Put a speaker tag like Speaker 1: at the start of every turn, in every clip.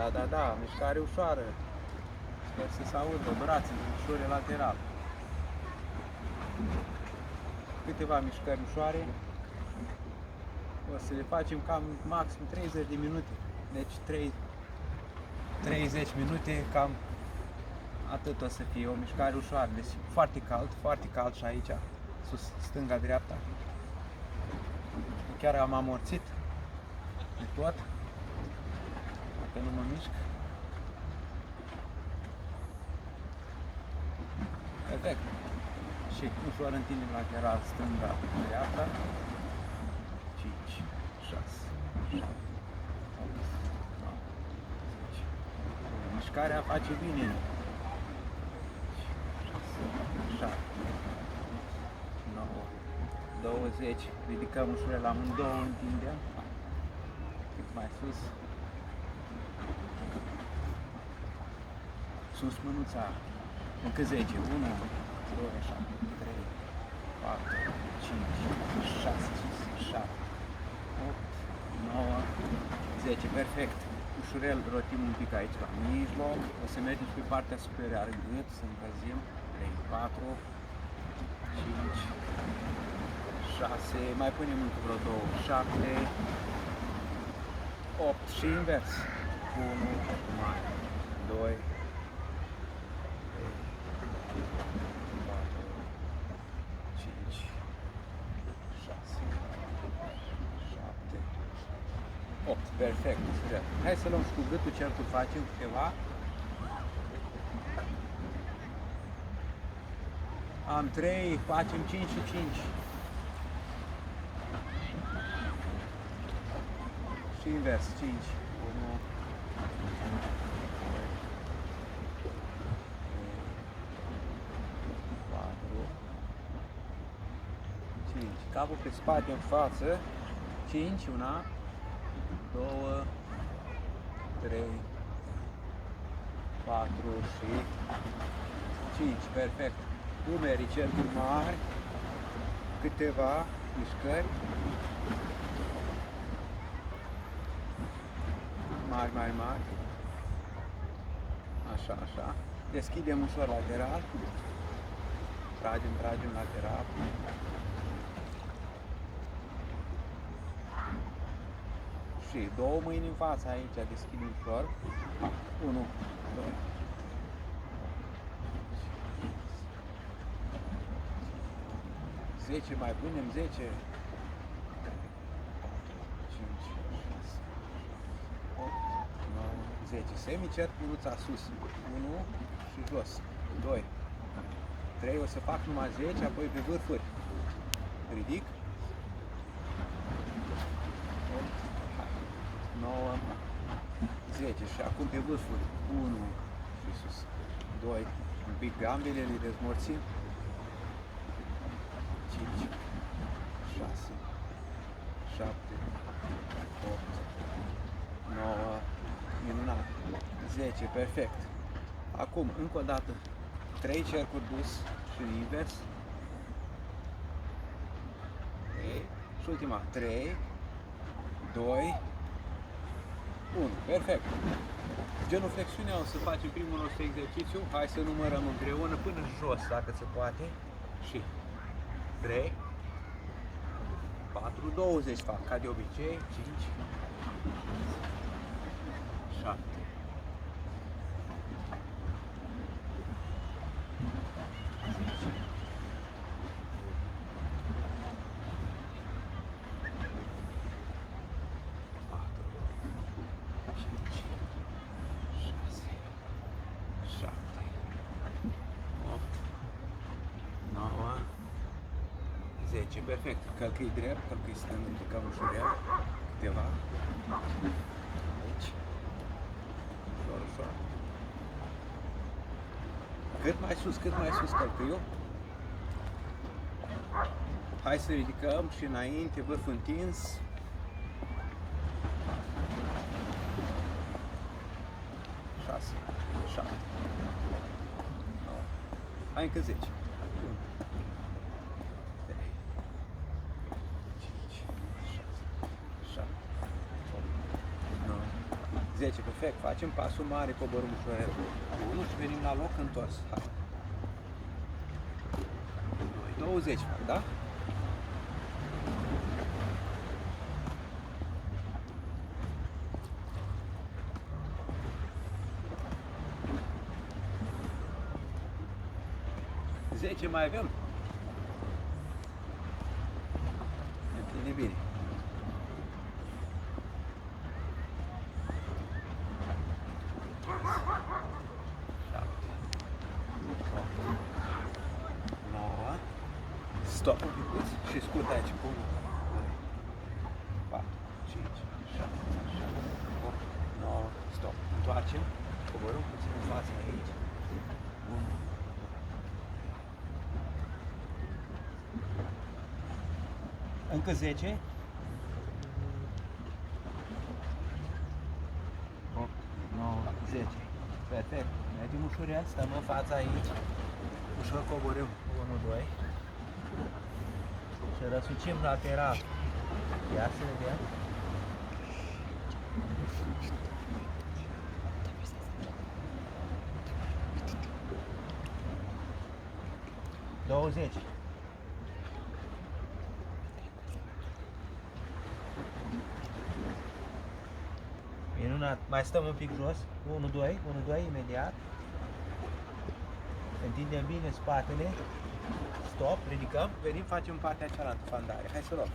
Speaker 1: Da, mișcare ușoară. Sper să se audă brațele, ușoare lateral. Câteva mișcări ușoare. O să le facem cam maxim 30 de minute. Deci 30 minute, cam atât o să fie, o mișcare ușoară. Deci foarte cald și aici, sus, stânga-dreapta. Chiar am amorțit de tot, dacă nu mă mișc. Perfect. Și ușor întindem lateral, stânga-dreapta. 5, 6, 7, 8, 9, 10. Mișcarea face bine. 6, 7, 9, 20. Ridicăm ușurel la amândouă, întindem. Cât mai sus. Sus mânuța. Încă 10. 1, 2, 7, 3, 4, 5, 6, 7, 8, 9, 10. Perfect. Ușurel rotim un pic aici la mijloc. O să mergem pe partea superioară. Gât, să încălzim. 3, 4, 5, 6. Mai punem încă vreo 2, 7, 8 și invers. 1, mai, 2, 8. Perfect. Hai să luăm și cu gâtul cercul, facem câteva. Am 3, facem 5 și 5. Și invers, 5. 1, 4, 5. Capul pe spate, în față. 5, una. 2, 3, 4 și 5. Perfect. Umerii, cercuri mari, câteva mișcări. Mari. Așa. Deschidem ușor lateral. Tragem lateral. Și două mâini în față aici, deschidem ușor. 1, 2, 10, mai punem 10. 5, 6, 8, 9, 10. Semicerc, mânuța sus. 1 și jos. 2, 3, o să fac numai 10, apoi pe vârfuri. Ridic. 9, 10 și acum pe vârfuri 1 și sus, 2, un pic pe ambele, le dezmorțim, 5, 6, 7, 8, 9, minunat, 10, perfect. Acum, încă o dată, 3 cercuri dus și invers, 3, și ultima, 3, 2, 1. Perfect. Genuflexiunea o să facem primul nostru exercițiu. Hai să numărăm împreună până jos, dacă se poate. Și 3, 4, 20 fac, ca de obicei. 5, 7, 10, perfect. Călcâi drept, călcâi stâng, ridicăm ușurel, câteva. Aici. Ușor. Cât mai sus călcâiul. Hai să ridicăm și înainte, vârf întins. 6, 7, 9. Hai încă 10. 10, 10, perfect. Facem pasul mare, coborâm ușorel. 1 și venim la loc întors. Hai. 2, 20 fac, da? Zece mai avem? Ne prinde bine. Stop un picuț și scurt aici. 1, 2, 4, 5, 6, 7, 8, 9, stop. Întoarcem, coborâm puțin în față aici. 1, 2. Încă 10. 8, 9, 10. Perfect. Mergem ușurel, stăm în fața aici. Ușor coborâm. 1, 2. Și răsucim lateral. Ia să vedem. Douăzeci. Minunat. Mai stăm un pic jos. 1, 2, 1, 2, imediat. Întindem bine spatele. Stop, ridicăm, venim, facem partea cealaltă, fandare. Hai să luăm.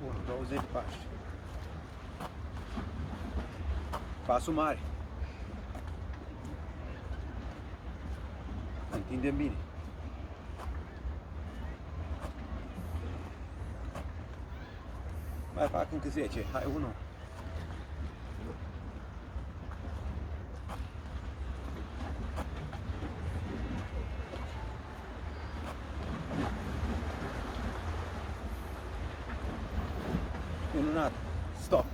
Speaker 1: 1, 20 pași. Pasul mare. Întindem bine. Mai fac încă 10. Hai, 1. Minunat. Stop.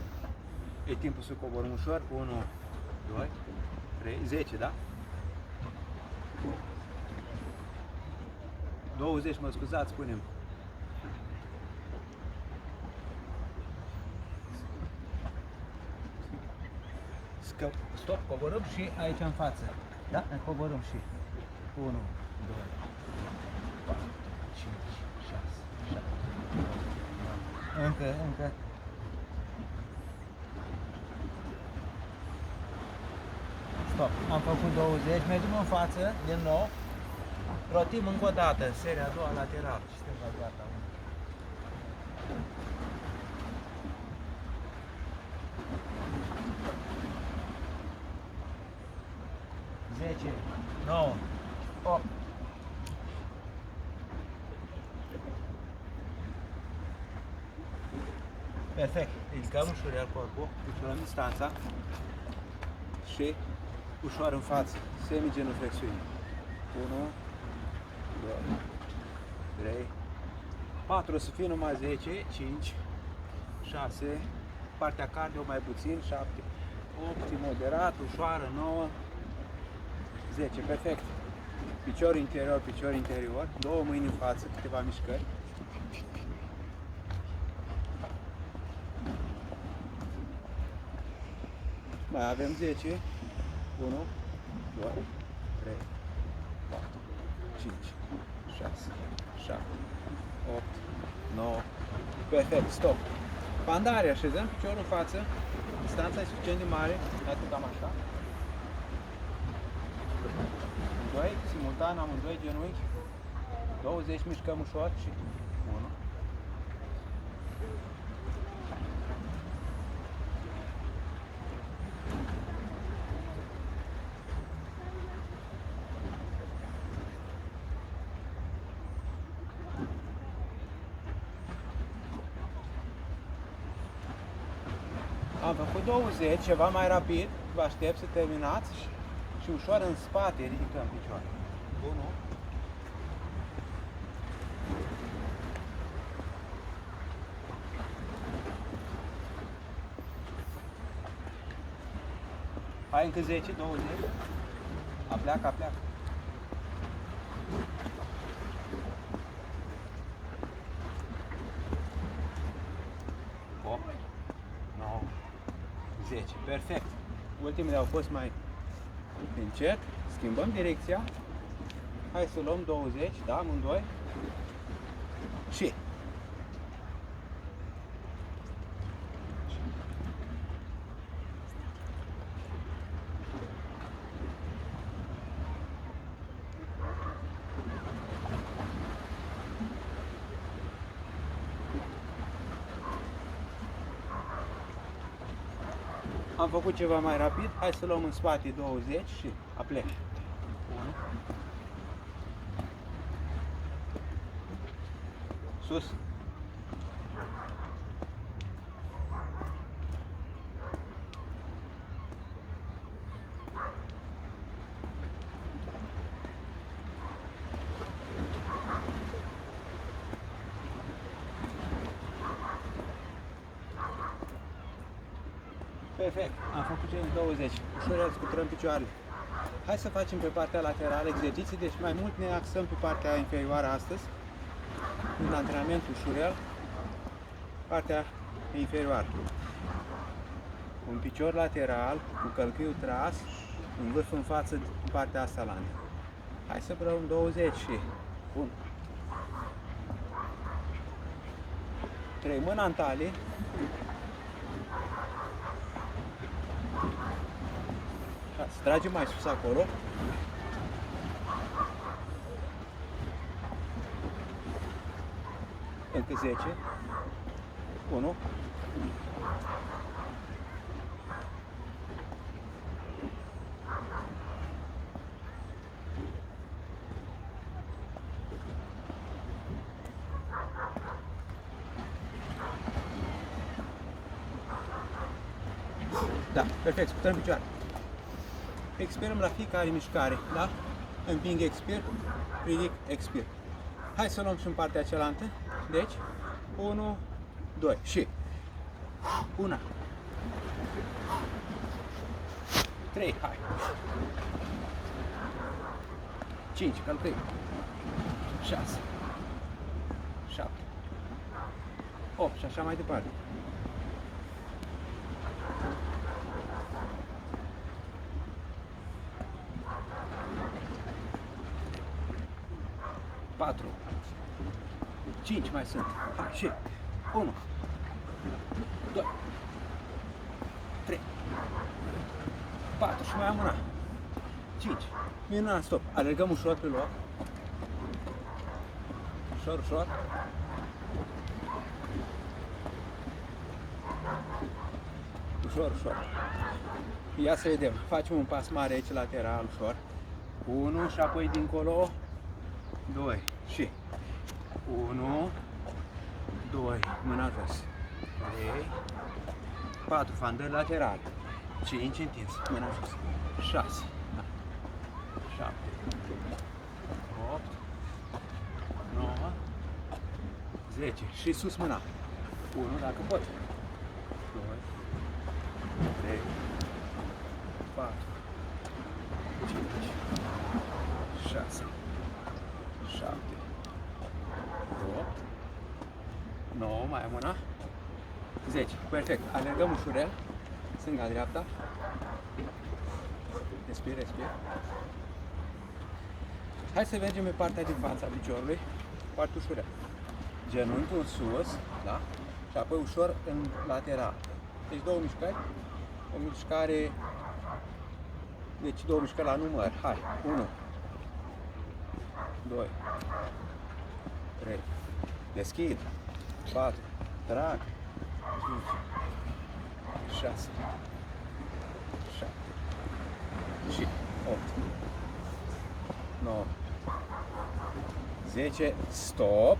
Speaker 1: E timpul să coborâm ușor. 1, 2, 3, 10, da? 20, mă scuzați, spunem. Stop, coborâm și aici în față. Da? Ne coborâm și. 1, 2, 4, 5, 6, 7, 8, 9. Încă. Stop. Am făcut 20, mergem în față, din nou. Rotim încă o dată, seria a doua lateral. Și suntem la dreapta. 10, 9, 8. Perfect. Ridicăm ușurel corpul, ușurăm distanța și ușor în față, semi-genuflexiune. 1, 2, 3, 4, o să fie numai 10, 5, 6, partea cardio mai puțin, 7, 8, moderat, ușoară, 9, 10, perfect. Picior interior, două mâini în față, câteva mișcări. Mai avem 10, 1, 2, 3, 4, 5, 6, 7, 8, 9, perfect, stop. Pandare, așezăm piciorul în față, distanța e suficient de mare, iată cam așa. 2, simultan, amândoi genunchi, 20 mișcăm ușor și 1. Am făcut 20, ceva mai rapid, vă aștept să terminați și ușor în spate ridicăm picioarele. 1. Hai încă 10, 20. Apleacă. 8, 9, 10. Perfect. ultimele au fost mai încet. Schimbăm direcția. Hai să luăm 20, da, amândoi. Și am făcut ceva mai rapid. Hai să luăm în spate 20 și aplec. 1. Sus. Perfect, am făcut cele 20. Ușor scuturăm picioarele. Hai să facem pe partea laterală exerciții, deci mai mult ne axăm pe partea inferioară astăzi. În antrenamentul ușurel, partea inferioară. Un picior lateral, cu călcâiul tras, în vârf în față, în partea asta la mine. Hai să luăm 20 și 1. 3, mâna în talie. Să tragem mai sus acolo. Încă 10. 1. Da, perfect, scuturăm picioare. Expirăm la fiecare mișcare, da? Împing, expir, ridic, expir. Hai să luăm și în partea cealaltă. Deci, 1, 2 și 1, 3, hai. 5, călcâi. 6, 7, 8 și așa mai departe. 4, 5 mai sunt. Hai, și 1, 2, 3, 4 și mai am una. 5. Minunat, stop. Alergăm ușor pe loc. Ușor, ușor. Ușor, ușor. Ia să vedem. Facem un pas mare aici lateral, ușor. 1 și apoi dincolo 2 și 1, 2, mâna jos, 3, 4, fandări lateral, 5, întins, mâna jos, 6, 7, 8, 9, 10 și sus mâna, 1 dacă pot, 2, 3, 4, 5, 6, 7, 8, 9, mai am una, 10. Perfect. Alergăm ușurel, stânga-dreapta. Respir, respir. Hai să mergem pe partea din fața piciorului, foarte ușurel. Genunchiul în sus, da? Și apoi ușor în lateral. Deci două mișcări. O mișcare, deci două mișcări la număr. Hai, 1, 2, 3, deschid, 4, trag, 5, 6, 7 și 8, 9, 10, stop,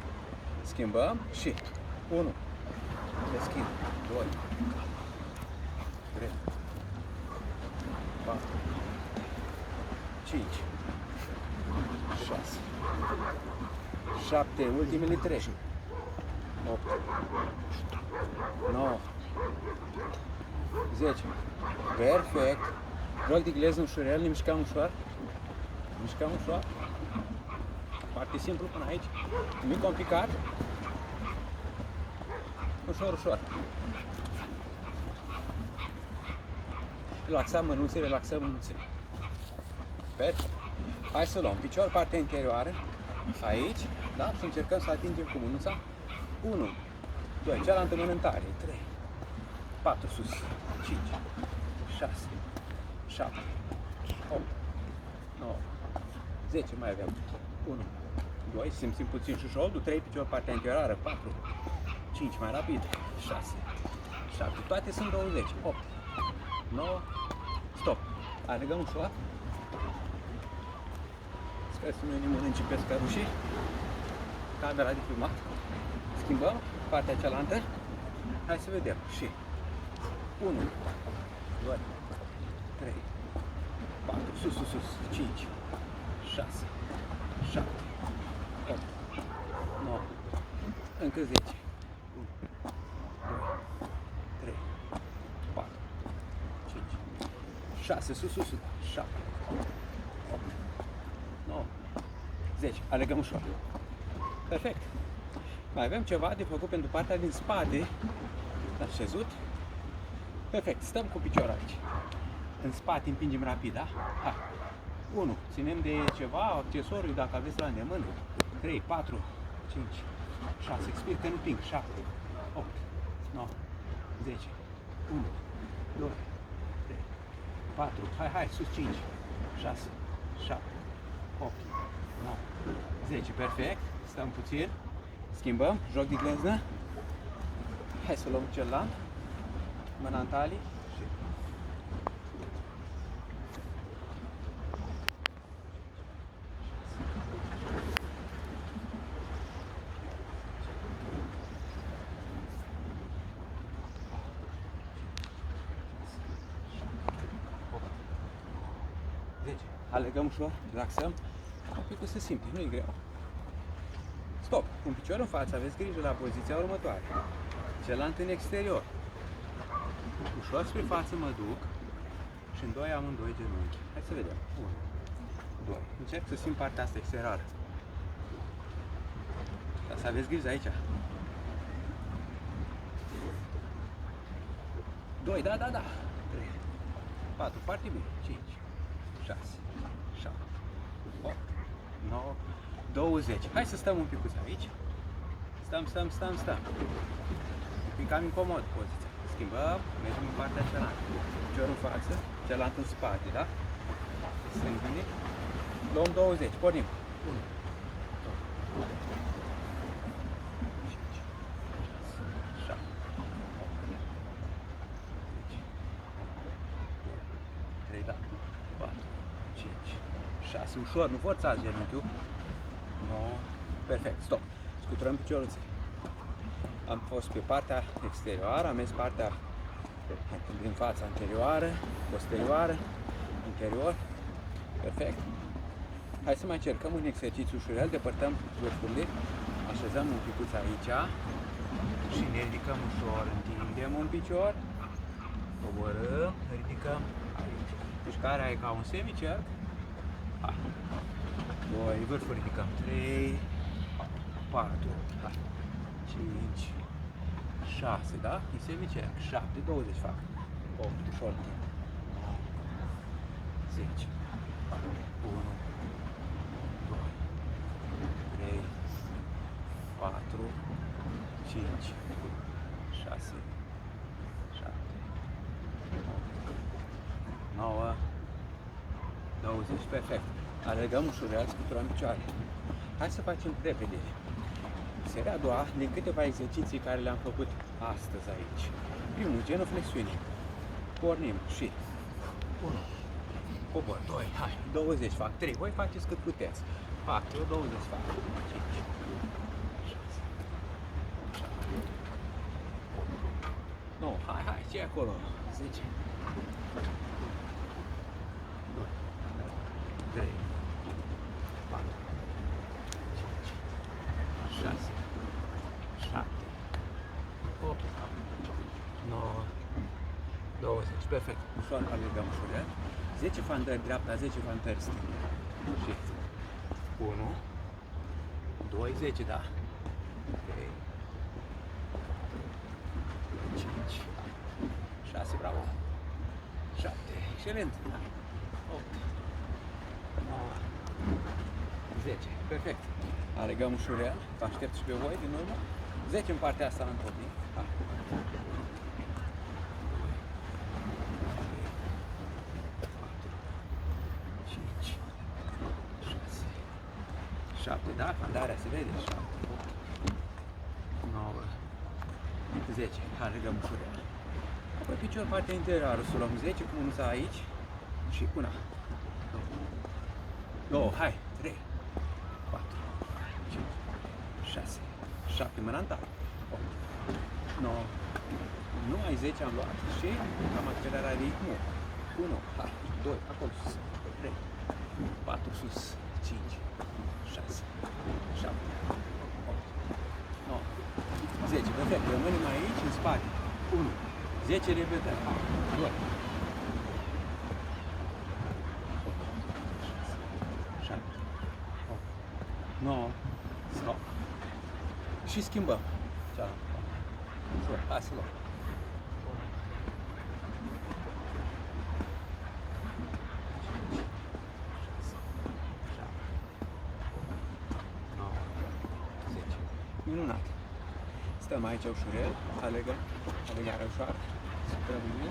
Speaker 1: schimbăm și 1, deschid, 2, 3, 4, 5, 6, 7, ultimele 3, 8, 9, 10. Perfect. Rog de gleză ușurel, ne mișcăm ușor. Mișcăm ușor. Foarte simplu până aici. Nimic complicat. Ușor, ușor. Relaxăm mânuțele, relaxăm mânuțele. Perfect. Hai să luăm picior, partea interioară, aici, da? Și încercăm să atingem cu mânuța. 1, 2, cealaltă mână în tare, 3, 4, sus, 5, 6, 7, 8, 9, 10, mai avem. 1, 2, simțim puțin și șoldul, 3, picior, partea interioară, 4, 5, mai rapid, 6, 7, toate sunt 20, 8, 9, stop. Alegăm ușor. Sper să nu ne mănânci pescărușii. Camera de filmat. Schimbăm partea cealaltă. Hai să vedem. Și 1, 2, 3, 4, sus, sus, sus, 5, 6, 7, 8, 9, încă 10. 1, 2, 3, 4, 5, 6, sus, sus, 7, 8, 9, 10. Alegăm ușor. Perfect. Mai avem ceva de făcut pentru partea din spate. Așezut. Perfect. Stăm cu piciorul aici. În spate împingem rapid, da? Hai. 1. Ținem de ceva, accesoriu, dacă aveți la îndemână. 3, 4, 5, 6. Expir că nu ping. 7, 8, 9, 10. 1, 2, 3, 4. Hai, sus 5, 6, 7, 8, 9, 10. Perfect. Stăm puțin. Schimbăm. Joc de gleznă. Hai să luăm celălalt. Mâna în talii. Alegăm ușor, relaxăm. Un pic se simte, nu e greu. Stop! Un picior în față, aveți grijă la poziția următoare. Celălalt în exterior. Ușor spre față mă duc și în doi amândoi genunchi. Hai să vedem. 1, 2. Încerc să simt partea asta exterioară. Dar să aveți grijă aici. 2, da. 3, 4, foarte bine. 5, 6, 7, 8, 9, 20. Hai să stăm un picuț aici. Stăm. Un pic cam incomod poziția. Schimbăm, mergem în partea cealaltă. Piciorul în față, celălalt în spate, da? Stângâne. Luăm 20, pornim. 1, 2, 5, 6, 7, 8, 3, da. 4, 5, 6, ușor, nu forțați genunchiul. 9, perfect, stop. Scuturăm piciorul. Am fost pe partea exterioară, am mers partea din fața anterioară, posterioară, interior. Perfect. Hai să mai încercăm un exercițiu ușurel, depărtăm vârfurile, așezăm un picuț aici și ne ridicăm ușor, întindem un picior, coborâm, ridicăm aici. Mișcarea e ca un semicerc. 2, vârful ridicăm, 3, 4, 5, 6, da? E semicerc, 7, 20 fac, 8, ușor, 10, 1, 2, 3, 4, 5, 6, 7, 8, 9, 20, perfect. Alergăm ușurel, scuturăm picioare. Hai să facem repede. Seria a doua din câteva exerciții care le-am făcut astăzi aici. Primul, genuflexiune. Pornim și 1, cobor, 2, hai, 20 fac, 3, voi faceți cât puteți. 4, 20 fac, 5, 6, 7, 9, hai, ce e acolo? 10, 2, 3, 4, 5, 6, 7, 8, 9, 20. Perfect. Ușor alergăm ușurel. 10 fantări dreapta, 10 fantări stânga. Și 1, 2, 10, da? 3, 5, 6, bravo. 7, Excelent. Da. 8, 9, 10. Perfect. Alegăm ușurel. Vă aștept și pe voi din urmă. 10 în partea asta întotdeauna. Ha. 5, 6, 7, da? Andarea se vede. 7, 8, 9, 10. Alegăm ușurel. Apoi picior partea interioară, să luăm 10, cum nu aici. Și una. 2, hai, 3, 4, 5, 6, 7, mâna în tap. 8, 9, numai 10 am luat și am accelerat ritmul. 1, hai, 2, acolo sus, 3, 4 sus, 5, 6, 7, 8, 9, 10, perfect, rămânem aici în spate. 1, 10 repetări, 2, 9, stop. Și schimbăm. Cealaltă. Ușor, hai să luăm. 9, 10. Minunat. Stăm aici ușurel, alegarea ușoară. Sperăm bine.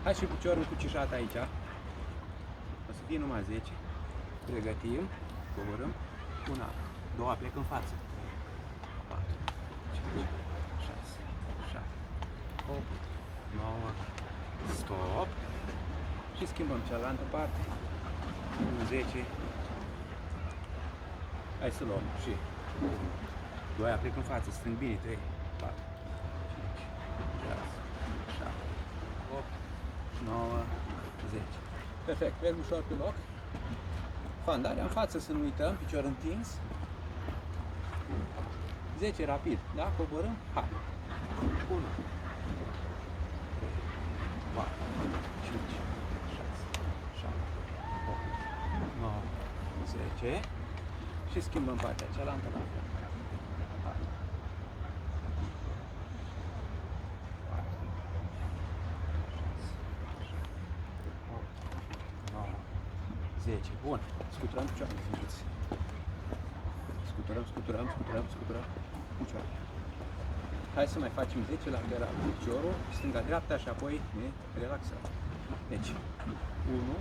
Speaker 1: Hai și piciorul cu cișat aici. O să fie numai 10. Pregătim, coborâm, una, doua plec în față, 4, 5, 6, 7, 8, 9, stop și schimbăm cealaltă parte, 1, 10, hai să luăm și 2 plec în față, strâng bine, 3, 4, 5, 6, 7, 8, 9, 10. Perfect, merg ușor pe loc. Fandarea în față, să nu uităm, picior întins. 10 rapid, da? Coborâm, hai. 1, 3, 4, 5, 6, 7, 8, 9, 10 și schimbăm partea cealaltă la fel. 10. Bun. Scuturăm picioarele. Scuturăm picioarele. Hai să mai facem 10 lateral. Piciorul, stânga-dreapta și apoi ne relaxăm. Deci, 1,